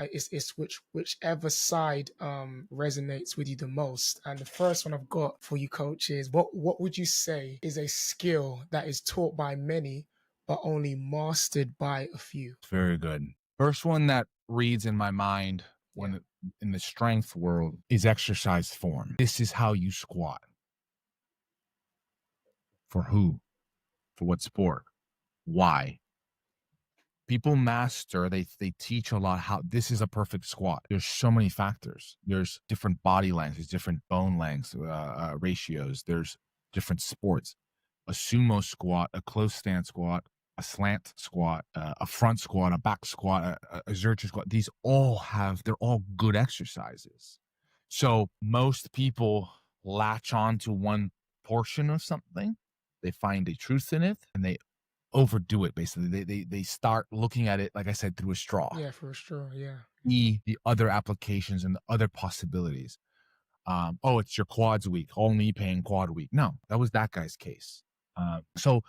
It's whichever side resonates with you the most. And the first one I've got for you, coach, is what would you say is a skill that is taught by many but only mastered by a few? Very good. First one that reads in my mind Yeah. when in the strength world is exercise form. This is how you squat. For who? For what sport? Why? People master, they teach a lot how this is a perfect squat. There's so many factors. There's different body lengths, there's different bone lengths, ratios. There's different sports. A sumo squat, a close stance squat, a slant squat, a front squat, a back squat, a Zercher squat. They're all good exercises. So most people latch on to one portion of something. They find a truth in it and they overdo it. Basically, they start looking at it, like I said, through a straw. Yeah, for sure. Yeah. The other applications and the other possibilities. Oh, it's your quads week, all knee pain, quad week. No, that was that guy's case. So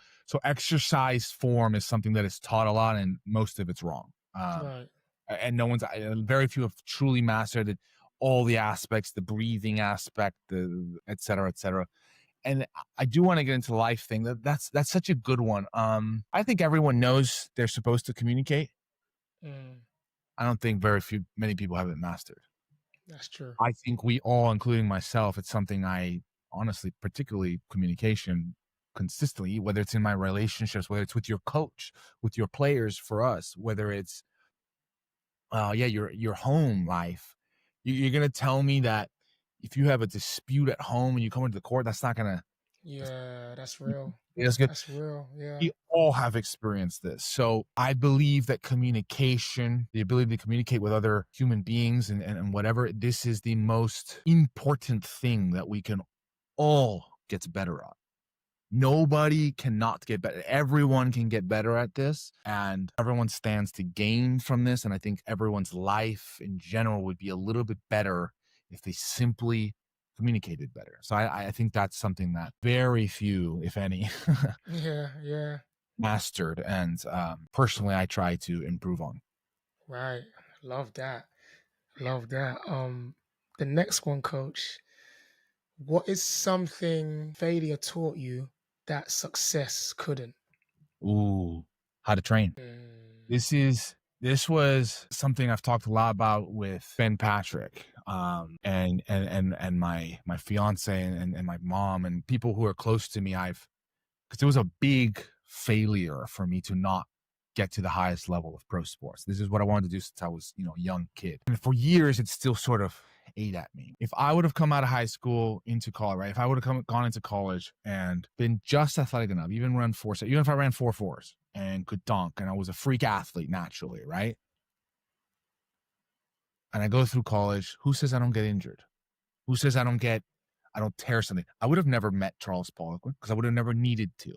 exercise form is something that is taught a lot, and most of it's wrong. Right. And no one's very few have truly mastered it, all the aspects, the breathing aspect, the et cetera, et cetera. And I do want to get into the life thing. That's such a good one. I think everyone knows they're supposed to communicate. Mm, I don't think many people have it mastered. that's true. I think we all, including myself, it's something I honestly, particularly communication consistently, whether it's in my relationships, whether it's with your coach, with your players for us, whether it's, your home life. You're going to tell me that if you have a dispute at home and you come into the court, that's not going to, Yeah, that's real. it's good. That's real. Yeah. We all have experienced this. So I believe that communication, the ability to communicate with other human beings and whatever, this is the most important thing that we can all get better at. Nobody cannot get better. Everyone can get better at this, and everyone stands to gain from this. And I think everyone's life in general would be a little bit better if they simply communicated better. So I think that's something that very few, if any, Yeah. Yeah. mastered, and personally I try to improve on. Right. Love that. Love that. The next one, coach. What is something failure taught you that success couldn't? Ooh, how to train. Mm, This was something I've talked a lot about with Ben Patrick, and my fiance and my mom and people who are close to me. Because it was a big failure for me to not get to the highest level of pro sports. This is what I wanted to do since I was, a young kid. And for years, it still sort of ate at me. If I would have come out of high school into college, right? If I would have gone into college and been just athletic enough, even if I ran 4.4s and could dunk and I was a freak athlete naturally, right? And I go through college, who says I don't get injured? Who says I don't tear something? I would have never met Charles Poliquin because I would have never needed to.